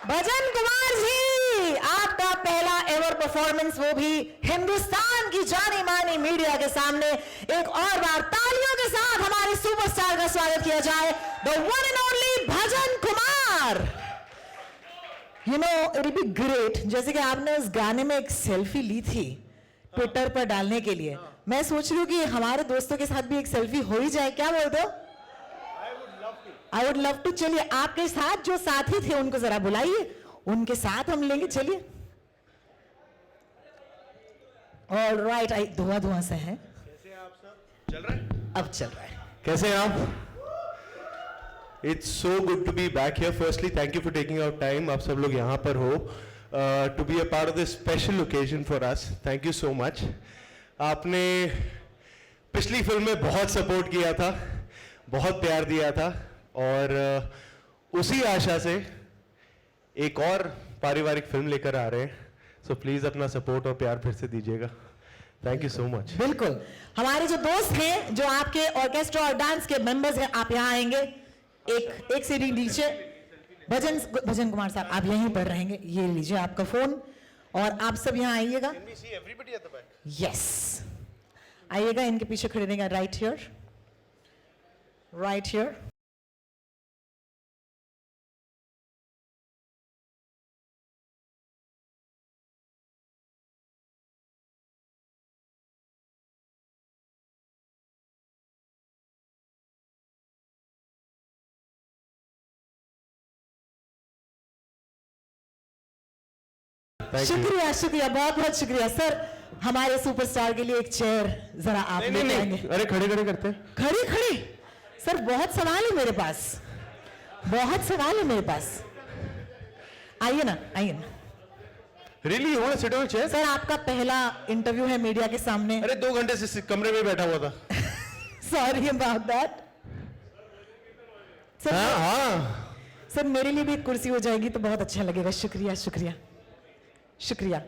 भजन कुमार जी, आपका पहला ever performance, वो भी हिंदुस्तान की जानी मानी मीडिया के सामने। एक और बार तालियों के साथ हमारे सुपरस्टार का स्वागत किया जाए, the one and only bhajan Kumar. You know it will be great, जैसे कि आपने उस गाने में एक सेल्फी ली थी ट्विटर पर डालने के लिए, मैं सोच रही हूँ कि हमारे दोस्तों के साथ भी एक सेल्फी हो ही जाए, क्या बोलते हो? I would love to. चलिए, आपके साथ जो साथी थे उनको जरा बुलाइए, उनके साथ हम लेंगे। चलिए। ऑल राइट, आई धुआं धुआं से है। कैसे हैं आप सब? चल रहा है? अब चल रहा है। कैसे हैं आप? It's so good to be back here. Firstly, thank you for taking out time. आप सब लोग यहाँ पर हो to be a part of this special occasion for us. Thank you so much. आपने पिछली फिल्म में बहुत सपोर्ट किया था, बहुत प्यार दिया था, और उसी आशा से एक और पारिवारिक फिल्म लेकर आ रहे हैं। सो प्लीज अपना सपोर्ट और प्यार फिर से दीजिएगा। Thank you so much. बिल्कुल। हमारे जो दोस्त हैं, जो आपके ऑर्केस्ट्रा और डांस के मेंबर्स हैं, आप यहाँ आएंगे। एक सीढ़ी नीचे। भजन कुमार साहब, आप यहीं पर रहेंगे। ये लीजिए आपका फोन, और आप सब यहाँ आइएगा। यस, आइएगा, इनके पीछे खड़े रहेंगे। Right here, right here. शुक्रिया, शुक्रिया, बहुत बहुत शुक्रिया सर। हमारे सुपरस्टार के लिए एक चेयर जरा आप ले आएंगे। अरे खड़े खड़े करते हैं। खड़े खड़े सर, बहुत सवाल है मेरे पास, बहुत सवाल है मेरे पास। आइए ना, आइए ना। Really, you want to sit on a chair? Sir, आपका पहला इंटरव्यू है मीडिया के सामने। अरे 2 घंटे से कमरे में बैठा हुआ था। Sorry about that sir. हाँ। सर, मेरे लिए भी एक कुर्सी हो जाएगी तो बहुत अच्छा लगेगा। शुक्रिया, शुक्रिया, शुक्रिया।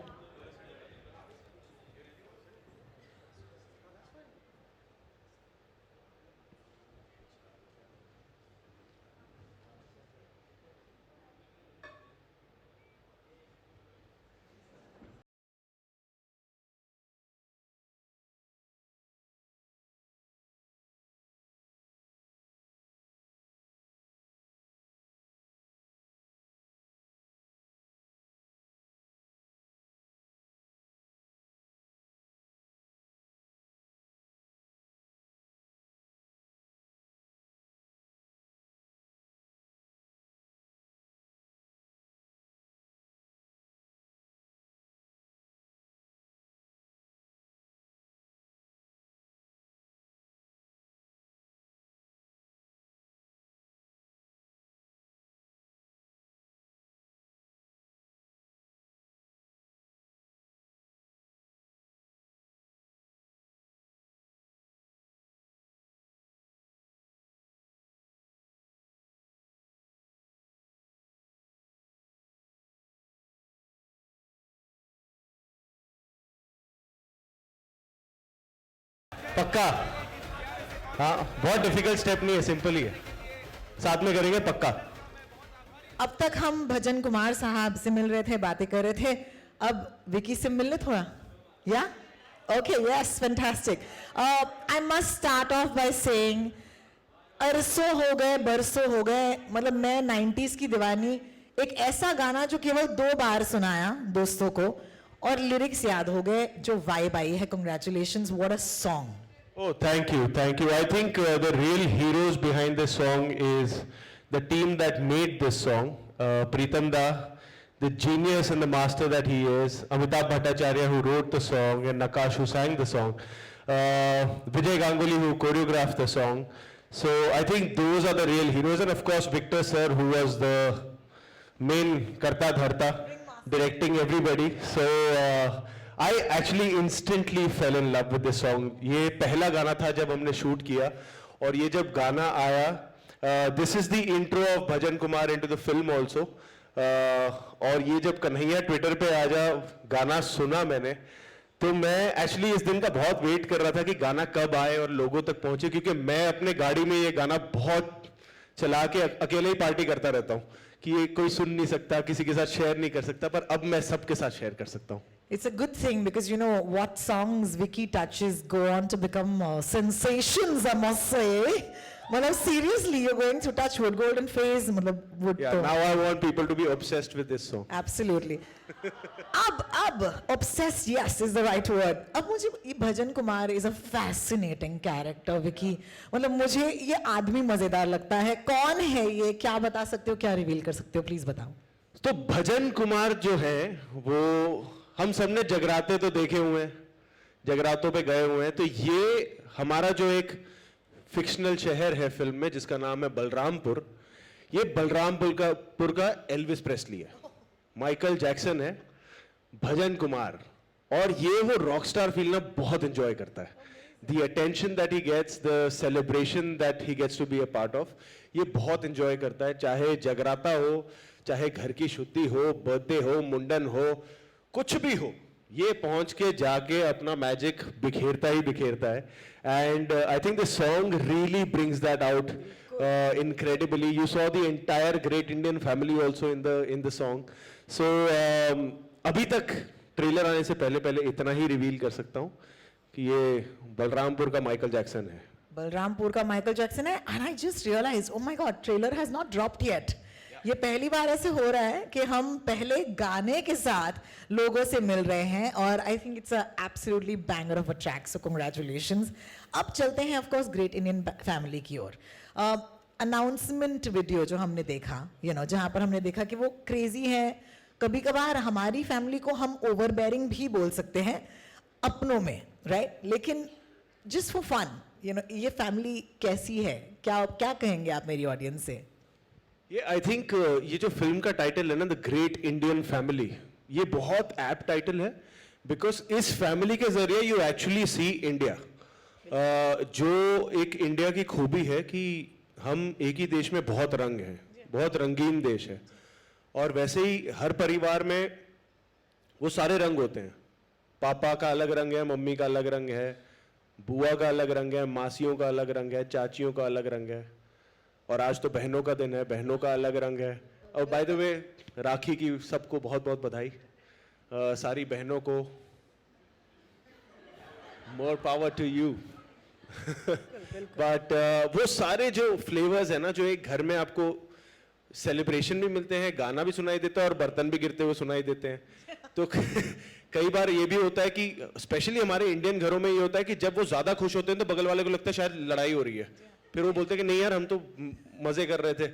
पक्का? हाँ, बहुत डिफिकल्ट स्टेप नहीं है, सिंपल ही है। साथ में करेंगे पक्का। अब तक हम भजन कुमार साहब से मिल रहे थे, बातें कर रहे थे, अब विकी से मिलने थोड़ा, या? Okay, yes, fantastic. I must start off by saying, अरसों हो गए, बरसों हो गए, मतलब मैं 90s की दीवानी, एक ऐसा गाना जो केवल 2 बार सुनाया दोस्तों को और लिरिक्स याद हो गए, जो वाइब आई है। Congratulations, what a song. Oh, thank you, thank you. I think the real heroes behind this song is the team that made this song. Pritam Da, the genius and the master that he is. Amitabh Bhattacharya, who wrote the song, and Nakash, who sang the song. Vijay Ganguly, who choreographed the song. So I think those are the real heroes, and of course Victor Sir, who was the main Karta Dharta, directing everybody. So I actually instantly fell in love with this song. ये पहला गाना था जब हमने shoot किया, और ये जब गाना आया, this is the intro of Bhajan Kumar into the film also. और ये जब कन्हैया ट्विटर पे आजा गाना सुना मैंने, तो मैं एक्चुअली इस दिन का बहुत वेट कर रहा था कि गाना कब आए और लोगों तक पहुंचे, क्योंकि मैं अपने गाड़ी में ये गाना बहुत चला के अकेले ही पार्टी करता रहता हूँ, कि ये कोई सुन नहीं सकता, किसी के साथ शेयर नहीं कर सकता, पर अब मैं सबके साथ शेयर कर सकता हूँ. It's a good thing because you know what songs Vicky touches go on to become sensations, I must say. मतलब seriously, you're going through touch wood, golden phase, मतलब wood Yeah, तो. now I want people to be obsessed with this song. Absolutely. अब obsessed, yes, is the right word. अब मुझे ये भजन Kumar is a fascinating character, Vicky. मतलब मुझे ये आदमी मजेदार लगता है. कौन है ये? क्या बता सकते हो? क्या रिवील कर सकते हो? प्लीज बताओ. तो भजन कुमार जो है वो हम सबने जगराते तो देखे हुए हैं, जगरातों पे गए हुए हैं. तो ये हमारा जो एक फिक्शनल शहर है फिल्म में जिसका नाम है बलरामपुर, ये बलरामपुर का एल्विस प्रेस्ली है, माइकल जैक्सन है, भजन कुमार. और ये वो रॉकस्टार फील ना बहुत एंजॉय करता है. The attention that he gets, the celebration that he gets to be a part of, ये बहुत एंजॉय करता है. चाहे जगराता हो, चाहे घर की शुद्धि हो, बर्थडे हो, मुंडन हो, कुछ भी हो, ये पहुंच के जाके अपना मैजिक बिखेरता ही बिखेरता है. And I think the song really brings that out incredibly. You saw the entire Great Indian Family also in the song. So अभी तक ट्रेलर आने से पहले इतना ही रिवील कर सकता हूँ कि ये बलरामपुर का माइकल जैक्सन है. बलरामपुर का माइकल जैक्सन है. And I just realized, oh my God, trailer has not dropped yet. ये पहली बार ऐसे हो रहा है कि हम पहले गाने के साथ लोगों से मिल रहे हैं और I think it's a absolutely banger of a track, so congratulations. अब चलते हैं of course great Indian family की ओर. अनाउंसमेंट वीडियो जो हमने देखा, जहाँ पर हमने देखा कि वो क्रेजी है. कभी कभार हमारी फैमिली को हम ओवरबेयरिंग भी बोल सकते हैं अपनों में, राइट? लेकिन जस्ट फॉर फन, ये फैमिली कैसी है? क्या कहेंगे आप मेरी ऑडियंस से? ये आई थिंक ये जो फिल्म का टाइटल है ना, द ग्रेट इंडियन फैमिली, ये बहुत ऐप टाइटल है बिकॉज इस फैमिली के जरिए यू एक्चुअली सी इंडिया. जो एक इंडिया की खूबी है कि हम एक ही देश में बहुत रंग हैं, बहुत रंगीन देश है. और वैसे ही हर परिवार में वो सारे रंग होते हैं. पापा का अलग रंग है, मम्मी का अलग रंग है, बुआ का अलग रंग है, मासियों का अलग रंग है, चाचियों का अलग रंग है. और आज तो बहनों का दिन है, बहनों का अलग रंग है. और बाय द वे राखी की सबको बहुत बहुत बधाई, सारी बहनों को. More power to you. But वो सारे जो फ्लेवर्स है ना, जो एक घर में आपको सेलिब्रेशन भी मिलते हैं, गाना भी सुनाई देता है और बर्तन भी गिरते हुए सुनाई देते हैं. तो कई बार ये भी होता है कि स्पेशली हमारे इंडियन घरों में ये होता है कि जब वो ज्यादा खुश होते हैं तो बगल वाले को लगता है शायद लड़ाई हो रही है. फिर वो बोलते हैं कि नहीं यार, हम तो मजे कर रहे थे.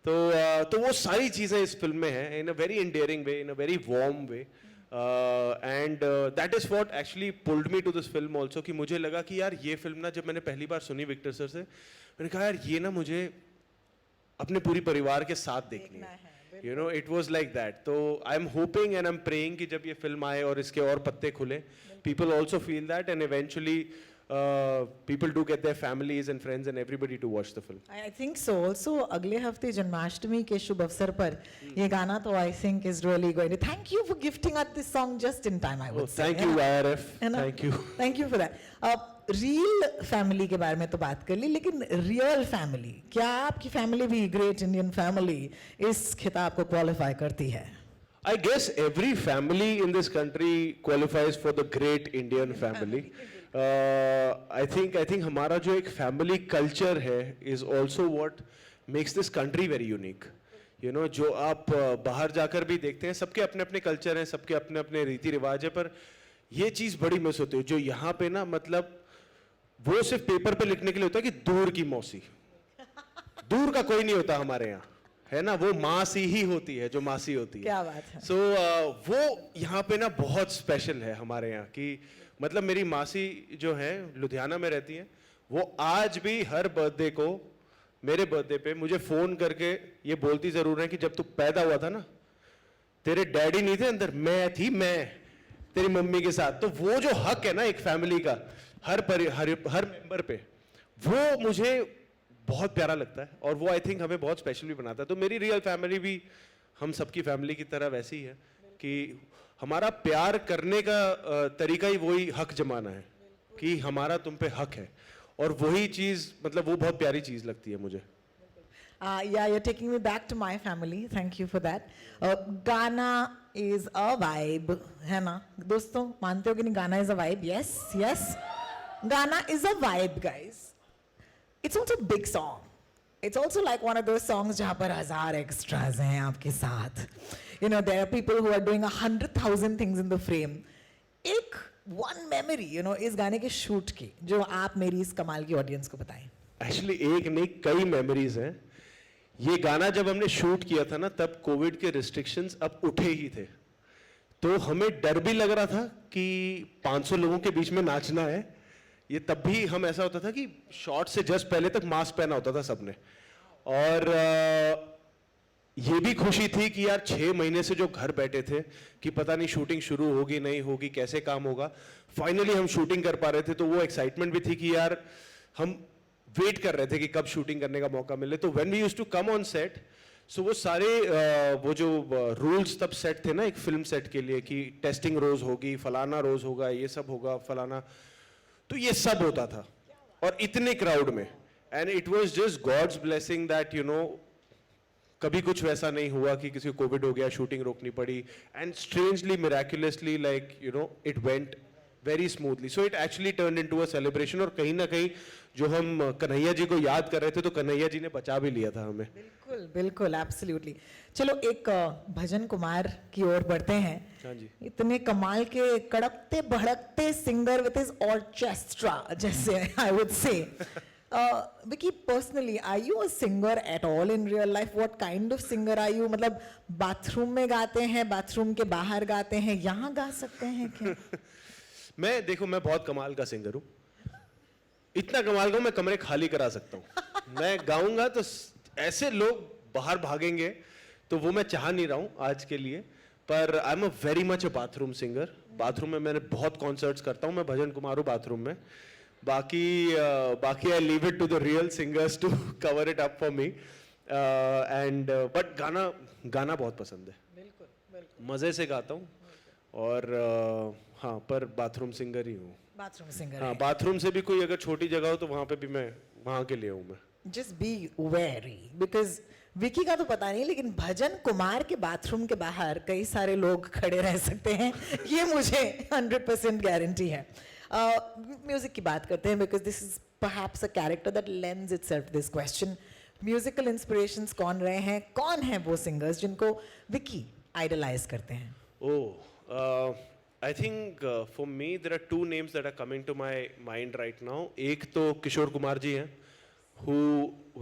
तो वो सारी चीजें इस फिल्म में हैं, in a very endearing way, in a very warm way. And that is what actually pulled me to this film also. कि मुझे लगा कि यार ये फिल्म ना, जब मैंने पहली बार सुनी विक्टर सर से, मैंने कहा यार ये ना मुझे अपने पूरी परिवार के साथ देखनी है. It was like that. तो I am hoping and I am praying कि जब ये फिल्म आए और इसके और पत्ते खुले, people also feel that and eventually people do get their families and friends and everybody to watch the film. I think so. Also, अगले हफ्ते जन्माष्टमी के शुभ अवसर पर ये गाना तो I think is really going to. Thank you for gifting us this song just in time, I would say. Thank you IRF. Thank you. Thank you for that. Real family के बारे में तो बात कर ली, लेकिन रियल फैमिली, क्या आपकी family भी ग्रेट इंडियन फैमिली इस खिताब को क्वालिफाई करती है? I guess every family in this country qualifies for the great Indian family. I think हमारा जो एक family culture है is also what makes this country very unique. जो आप बाहर जाकर भी देखते हैं, सबके अपने अपने कल्चर हैं, सबके अपने अपने रीति रिवाज है, पर ये चीज़ बड़ी मिस होती है. जो यहाँ पे ना, मतलब वो सिर्फ पेपर पे लिखने के लिए होता है कि दूर की मौसी. दूर का कोई नहीं होता हमारे यहाँ, है ना. वो मासी ही होती है जो मासी होती है. क्या बात है. So, वो यहाँ पे ना बहुत स्पेशल है हमारे यहाँ की. मतलब मेरी मासी जो है लुधियाना में रहती हैं, वो आज भी हर बर्थडे को, मेरे बर्थडे पे मुझे फोन करके ये बोलती जरूर है कि जब तू पैदा हुआ था ना, तेरे डैडी नहीं थे अंदर, मैं तेरी मम्मी के साथ. तो वो जो हक है ना एक फैमिली का हर मेंबर पे, वो मुझे बहुत प्यारा लगता है और वो आई थिंक हमें बहुत स्पेशल भी बनाता है. तो मेरी रियल फैमिली भी हम सबकी फैमिली की तरह वैसी है कि हमारा प्यार करने का तरीका ही वही हक जमाना है कि हमारा तुम पे हक है. और वही चीज़, मतलब वो बहुत प्यारी चीज़ लगती है मुझे. Yeah, you're taking me back to my family. Thank you for that. Ghana is a vibe, है ना? दोस्तों, मानते हो कि नहीं? Ghana is a vibe. Yes, yes. Ghana is a vibe, guys. It's also a big song. It's also like one of those songs जहाँ पर 1000 extras हैं आपके साथ. You know, there are people who are doing 100,000 things in the frame. एक one memory, you know, इस गाने के shoot की, जो आप मेरी इस कमाल की audience को बताएं. एक्चुअली एक नहीं कई मेमोरीज हैं. ये गाना जब हमने शूट किया था ना, तब कोविड के रिस्ट्रिक्शंस अब उठे ही थे. तो हमें डर भी लग रहा था कि 500 लोगों के बीच में नाचना है. ये तब भी हम ऐसा होता था कि शॉट से जस्ट पहले तक मास्क पहना होता था सबने. और ये भी खुशी थी कि यार 6 महीने से जो घर बैठे थे कि पता नहीं शूटिंग शुरू होगी नहीं होगी, कैसे काम होगा, फाइनली हम शूटिंग कर पा रहे थे. तो वो एक्साइटमेंट भी थी कि यार हम वेट कर रहे थे कि कब शूटिंग करने का मौका मिले. तो when we used to come on set, so वो सारे वो जो रूल्स तब सेट थे ना एक फिल्म सेट के लिए कि टेस्टिंग रोज होगी, फलाना रोज होगा, ये सब होगा, फलाना. तो ये सब होता था और इतने क्राउड में. And it was just God's blessing that you know कभी कुछ वैसा नहीं हुआ कि किसी को कोविड हो गया, शूटिंग रोकनी पड़ी. And strangely miraculously like you know it went very smoothly. So it actually turned into a celebration. और कहीं ना कहीं जो हम कन्हैया जी को याद कर रहे थे, तो कन्हैया जी ने बचा भी लिया था हमें. बिल्कुल बिल्कुल, एब्सोल्युटली. चलो एक भजन कुमार की ओर बढ़ते हैं. हाँ जी. इतने कमाल के कड़कते भड़कते सिंगर विद हिज ऑर्केस्ट्रा, जैसे I would say. Vicky, personally, are you a singer at all in real life? What kind of singer are you? मतलब बाथरूम में गाते हैं, बाथरूम के बाहर गाते हैं, यहाँ गा सकते हैं क्या? मैं बहुत कमाल का सिंगर हूँ. इतना कमाल का मैं कमरे खाली करा सकता हूँ. मैं गाऊंगा तो ऐसे लोग बाहर भागेंगे, तो वो मैं चाह नहीं रहा हूँ आज के लिए. पर I am a very much a bathroom singer. Bathroom में मैंने बहुत कॉन्सर्ट्स करता हूँ. मैं भजन कुमार हूँ बाथरूम में. बाकी I leave it to the real singers to cover it up for me. And but गाना बहुत पसंद है. बिल्कुल बिल्कुल, मज़े से गाता हूँ. और हाँ, पर बाथरूम सिंगर ही हूँ. Bathroom singer. हाँ, बाथरूम से भी कोई अगर छोटी जगह हो तो वहाँ पे भी मैं वहाँ के लिए हूँ मैं. Just be wary, because Vicky का तो पता नहीं, लेकिन भजन कुमार के बाथरूम के बाहर कई सारे लोग खड़े रह सकते हैं, ये मुझे 100% गारंटी है. म्यूजिक की बात करते हैं, because this is perhaps a character that lends itself this question. Musical inspirations कौन रहे हैं, कौन हैं वो सिंगर्स जिनको विकी आइडलाइज करते हैं? I think for me there are two names that are coming to my mind right now. एक तो किशोर कुमार जी हैं, who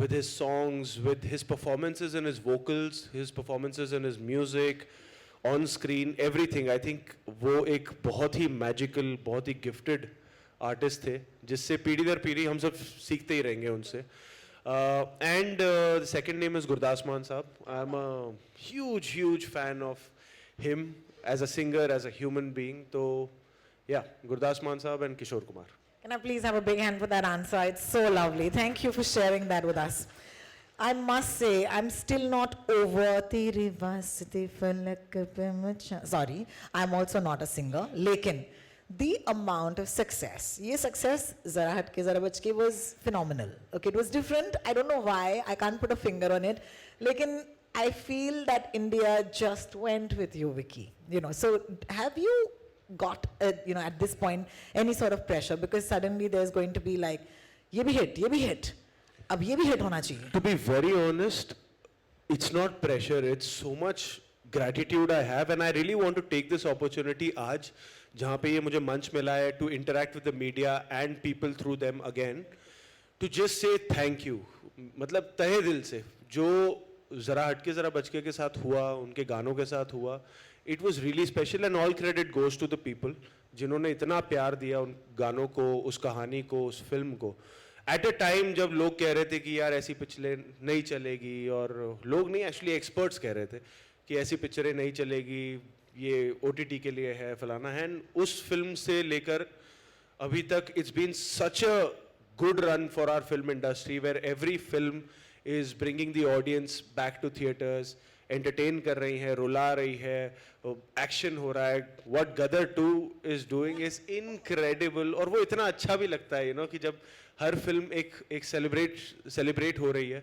with his songs, with his performances and his vocals, his performances and his music, on screen, everything, I think वो एक बहुत ही magical, बहुत ही gifted artist थे, जिससे पीढ़ी दर पीढ़ी हम सब सीखते ही रहेंगे उनसे. And the second name is Gurdas Maan Saab. I'm a huge fan of him as a singer, as a human being. So yeah, Gurdas Maan Saab and Kishore Kumar. Can I please have a big hand for that answer? It's so lovely. Thank you for sharing that with us. I must say, I'm still not over तेरी वास्ते फलक पे मचा. Sorry, I'm also not a singer. लेकिन the amount of success, ये success जरा हट के जरा बच के was phenomenal. Okay, it was different. I don't know why. I can't put a finger on it. लेकिन I feel that India just went with you, Vicky. You know, so have you got, you know, at this point, any sort of pressure? Because suddenly there's going to be like, ये भी hit. अब ये भी hit होना चाहिए. To be very honest, it's not pressure. It's so much gratitude I have, and I really want to take this opportunity आज जहाँ पे ये मुझे मंच मिला है to interact with the media and people through them again, to just say thank you. मतलब तहे दिल से जो ज़रा हटके ज़रा बचके के साथ हुआ, उनके गानों के साथ हुआ, it was really special. And all credit goes to the people जिन्होंने इतना प्यार दिया उन गानों को, उस कहानी को, उस फिल्म को, एट अ टाइम जब लोग कह रहे थे कि यार ऐसी पिक्चरें नहीं चलेगी. और लोग नहीं, एक्चुअली एक्सपर्ट्स कह रहे थे कि ऐसी पिक्चरें नहीं चलेगी, ये OTT के लिए है, फलाना है. एंड उस फिल्म से लेकर अभी तक it's been such a good run for our film industry, where every film is bringing the audience back to theaters, entertain कर रही है, रुला रही है, action हो रहा है. What Gadar 2 is doing is incredible. और वो इतना अच्छा भी लगता है, you know, कि जब हर फिल्म एक celebrate हो रही है.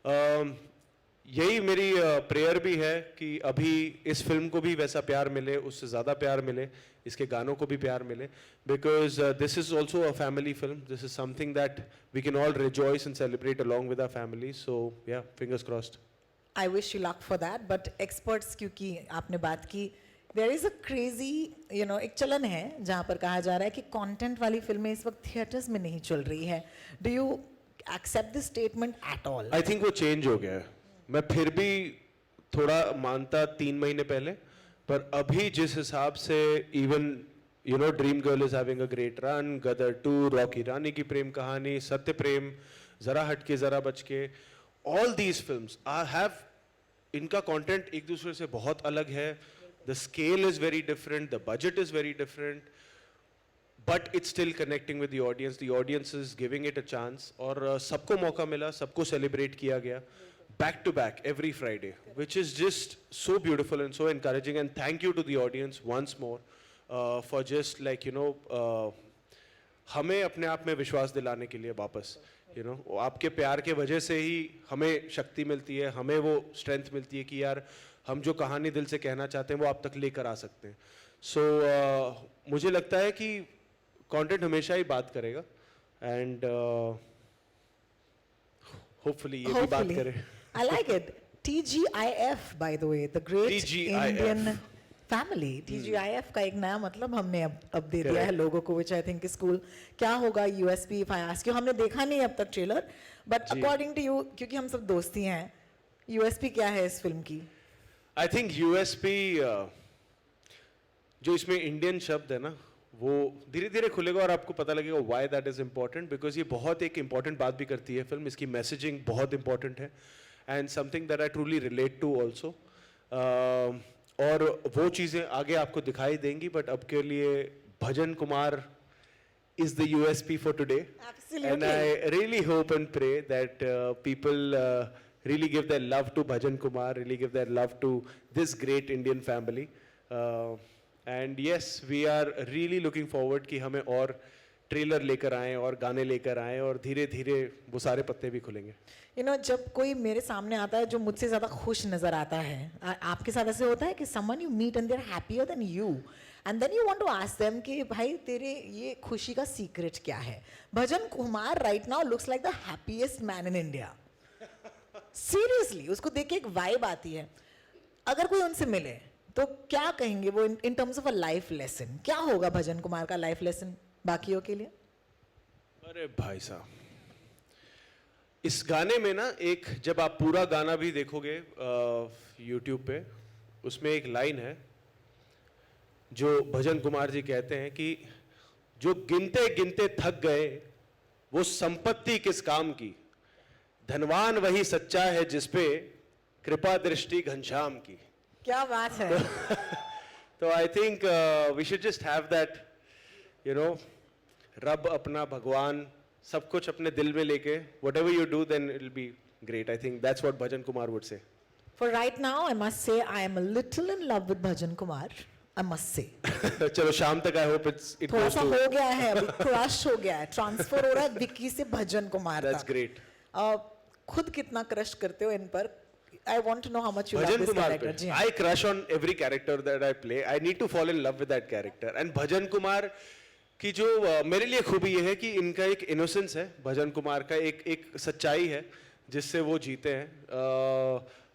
यही मेरी प्रेयर भी है कि अभी इस फिल्म को भी वैसा प्यार मिले, उससे ज़्यादा प्यार मिले, इसके गानों को भी प्यार मिले, because this is also a family film. This is something that we can all rejoice and celebrate along with our family. So yeah, fingers crossed. I wish you luck for that, but experts क्योंकि आपने बात की, there is a crazy, एक चलन है जहाँ पर कहा जा रहा है कि कंटेंट वाली फिल्में इस वक्त थिएटर्स में नहीं चल रही है. Do you accept this statement at all? I think वो चेंज हो गया है. मैं फिर भी थोड़ा मानता 3 महीने पहले, पर अभी जिस हिसाब से even Dream Girl is having a great run, Gadar 2, Rocky Rani Kii Prem Kahani, Satya Prem, Zara Hatke Zara Bachke, all these films have, इनका कंटेंट एक दूसरे से बहुत अलग है. The scale is very different, the budget is very different, but it's still connecting with the audience. The audience is giving it a chance, और सबको मौका मिला, सबको सेलिब्रेट किया गया back to back every Friday, which is just so beautiful and so encouraging. And thank you to the audience once more for just हमें अपने आप में विश्वास दिलाने के लिए वापस, आपके प्यार के वजह से ही हमें शक्ति मिलती है, हमें वो स्ट्रेंथ मिलती है कि यार हम जो कहानी दिल से कहना चाहते हैं वो आप तक लेकर आ सकते हैं. सो मुझे लगता है कि कंटेंट हमेशा ही बात करेगा, एंड होपफुली ये भी बात करे. I like it. TGIF, by the way, the Great TGIF. Indian Family. TGIF का एक नया मतलब हमने अब दे दिया है लोगों को, which I think is cool. क्या होगा USP if I ask you? हमने देखा नहीं अब तक trailer, but according to you, क्योंकि हम सब दोस्ती हैं, USP क्या है इस फिल्म की? I think USP जो इसमें इंडियन शब्द है ना, वो धीरे धीरे खुलेगा और आपको पता लगेगा why that is important, because ये बहुत एक important बात भी करती है फिल्म. इसकी मैसेजिंग बहुत important है, and something that I truly relate to also. और वो चीज़ें आगे आपको दिखाई देंगी, बट अब के लिए भजन Kumar is the USP for today. Absolutely. And I really hope and pray that people really give their love to Bhajan Kumar, really give their love to this great Indian family. And yes, we are really looking forward कि हमें और trailer लेकर आएं और गाने लेकर आएं, और धीरे धीरे वो सारे पत्ते भी खुलेंगे. जब कोई मेरे सामने आता है जो मुझसे ज़्यादा खुश नज़र आता है, आपके साथ ऐसे होता है कि someone you meet and they're happier than you, and then you want to ask them कि भाई तेरे ये खुशी का सीक्रेट क्या है? भजन Kumar right now looks like the happiest man in India. Seriously, उसको देख के एक वाइब आती है. अगर कोई उनसे मिले तो क्या कहेंगे वो in terms of a life lesson? क्या होगा भजन कुमार का लाइफ लेसन बाकियों के लिए? अरे भाई साहब, इस गाने में ना, एक जब आप पूरा गाना भी देखोगे YouTube पे, उसमें एक लाइन है जो भजन कुमार जी कहते हैं कि जो गिनते गिनते थक गए वो संपत्ति किस काम की, धनवान वही सच्चा है जिसपे कृपा दृष्टि घनश्याम की. क्या बात है. तो I think we should just have that, रब अपना भगवान सब कुछ अपने दिल में लेके, whatever you do then it will be great. I think that's what Bhajan Kumar would say. For right now, I must say I am a little in love with Bhajan Kumar. I must say. चलो शाम तक I hope it थोड़ा goes सा to. हो गया है अभी, crush हो गया है, ट्रांसफर हो रहा है विक्की से भजन कुमार That's तक. great. खुद कितना क्रश करते हो इन पर? I want to know how much you love Bhajan this Kumar character. पे जी हाँ. I crush on every character that I play. I need to fall in love with that character. And Bhajan Kumar की जो मेरे लिए खूबी ये है कि इनका एक इनोसेंस है, भजन कुमार का एक सच्चाई है जिससे वो जीते हैं,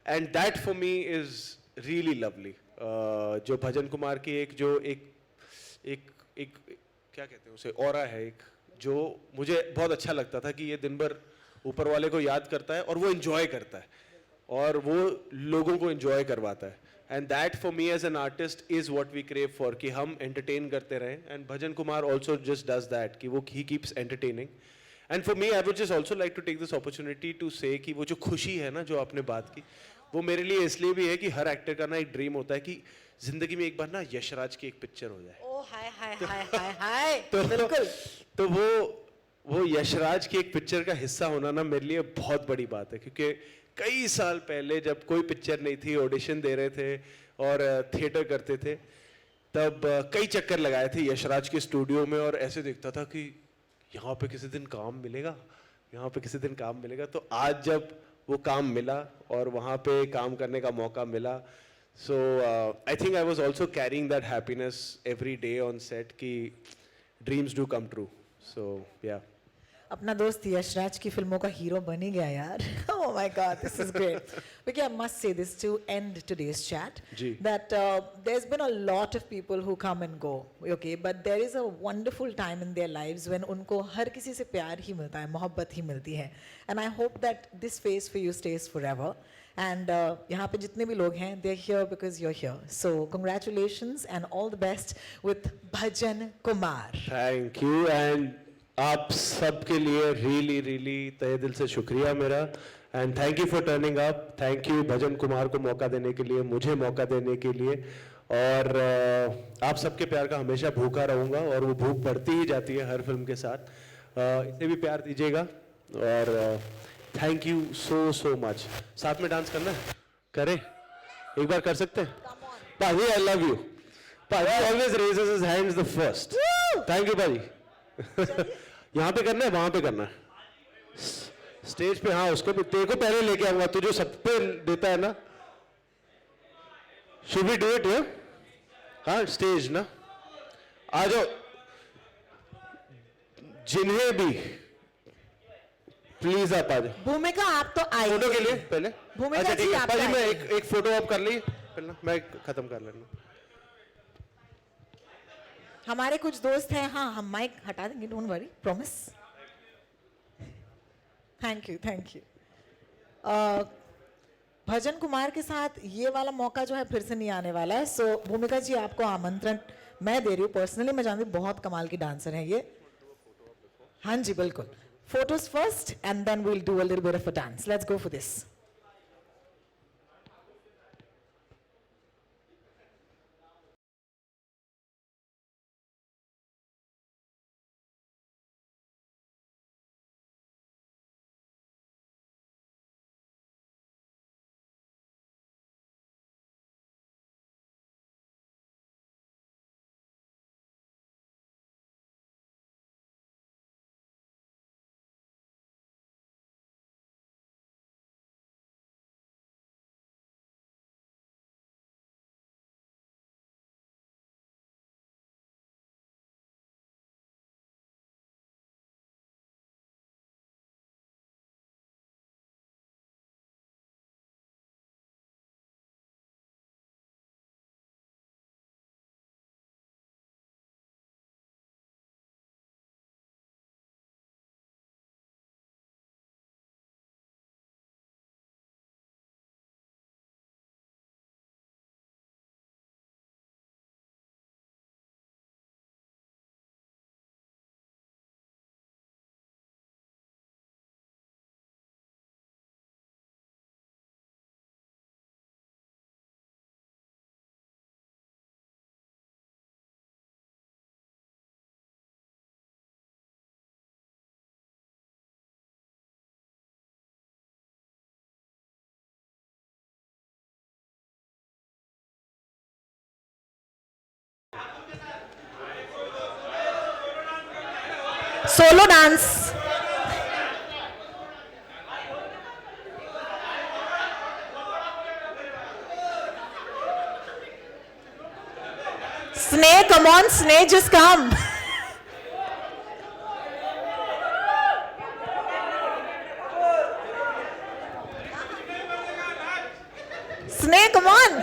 and that for me is really lovely. जो भजन कुमार की एक क्या कहते हैं उसे, ऑरा है एक, जो मुझे बहुत अच्छा लगता था कि ये दिन भर ऊपर वाले को याद करता है और वो एंजॉय करता है और वो लोगों को एंजॉय करवाता है. And that for me as an artist is what we crave for, कि हम entertain करते रहें. And Bhajan Kumar also just does that, कि वो he keeps entertaining. And for me, I would just also like to take this opportunity to say कि वो जो खुशी है ना जो आपने बात की, वो मेरे लिए इसलिए भी है कि हर एक्टर का ना एक ड्रीम होता है कि जिंदगी में एक बार ना यशराज की एक पिक्चर हो जाए. ओ हाय हाय हाय हाय हाय. बिल्कुल. तो वो यशराज की एक पिक्चर का हिस्सा होना ना मेरे लिए बहुत बड़ी बात है, क्योंकि कई साल पहले जब कोई पिक्चर नहीं थी, ऑडिशन दे रहे थे और थिएटर करते थे, तब कई चक्कर लगाए थे यशराज के स्टूडियो में और ऐसे देखता था कि यहाँ पे किसी दिन काम मिलेगा, यहाँ पे किसी दिन काम मिलेगा. तो आज जब वो काम मिला और वहाँ पे काम करने का मौका मिला. So I think I was also carrying that happiness every day on set कि dreams do come true. So yeah. अपना दोस्त यशराज की फिल्मों का हीरो बन ही गया यार. Oh my God, this is great. Vicky, I must say this to end today's chat. Ji. That there's been a lot of people who come and go, okay, but there is a wonderful time in their lives when उनको हर किसी से प्यार ही मिलता है, मोहब्बत ही मिलती है. And I hope that this phase for you stays forever. And यहाँ पे जितने भी लोग हैं, they're here because you're here. So congratulations and all the best with Bhajan Kumar. Thank you and आप सबके लिए really तहे दिल से शुक्रिया मेरा and thank you for turning up. Thank you भजन कुमार को मौका देने के लिए, मुझे मौका देने के लिए और आप सबके प्यार का हमेशा भूखा रहूँगा और वो भूख बढ़ती ही जाती है हर फिल्म के साथ. इसे भी प्यार दीजिएगा और थैंक यू सो मच. साथ में डांस करना है? करें? एक बार कर सकते हैं? पाजी I love you. पाजी always raises his hands the first. Thank you पाजी. यहाँ पे करना है वहां पे करना है स्टेज पे. हाँ उसको भी तेरे को पहले लेके आऊंगा. तू जो सब पे देता है ना. Should we do it? हाँ स्टेज ना. आ जाओ जिन्हें भी प्लीज आप आ जाओ. भूमिका आप तो आई फोटो के लिए पहले. भूमिका अच्छा जी, ठीक है आप पाजी मैं आइए. एक फोटो आप कर ली पहले. मैं खत्म कर लेना. हमारे कुछ दोस्त हैं. हाँ हम माइक हटा देंगे, don't worry, promise. Thank you. Bhajan Kumar के साथ ये वाला मौका जो है फिर से नहीं आने वाला है. सो भूमिका जी आपको आमंत्रण मैं दे रही हूँ पर्सनली. मैं जानती हूँ बहुत कमाल की डांसर हैं ये. हाँ जी बिल्कुल. Photos first and then we'll do a little bit of a dance. Let's go for this. Solo dance. Sneh, come on, Sneh, just come. Sneh, come on.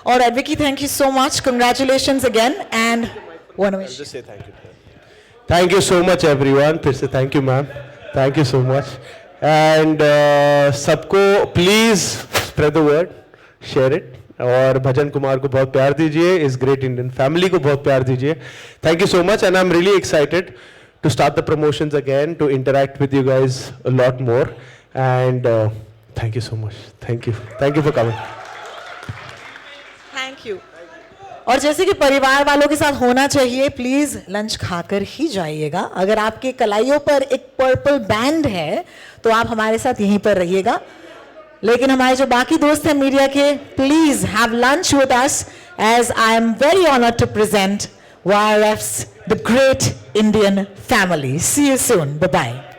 All right, Vicky, thank you so much. Congratulations again. And one wish. Just say thank you. Thank you so much everyone. फिर से thank you ma'am. Thank you so much. And सबको please spread the word, share it. और भजन कुमार को बहुत प्यार दीजिए, इस great Indian family को बहुत प्यार दीजिए. Thank you so much and I'm really excited to start the promotions again, to interact with you guys a lot more. And thank you so much. Thank you. Thank you for coming. Thank you. और जैसे कि परिवार वालों के साथ होना चाहिए, please lunch खाकर ही जाइएगा. अगर आपके कलाइयों पर एक पर्पल बैंड है तो आप हमारे साथ यहीं पर रहिएगा. लेकिन हमारे जो बाकी दोस्त हैं मीडिया के, please have lunch with us as I am very honoured to present YRF's the great Indian family. See you soon. Bye bye.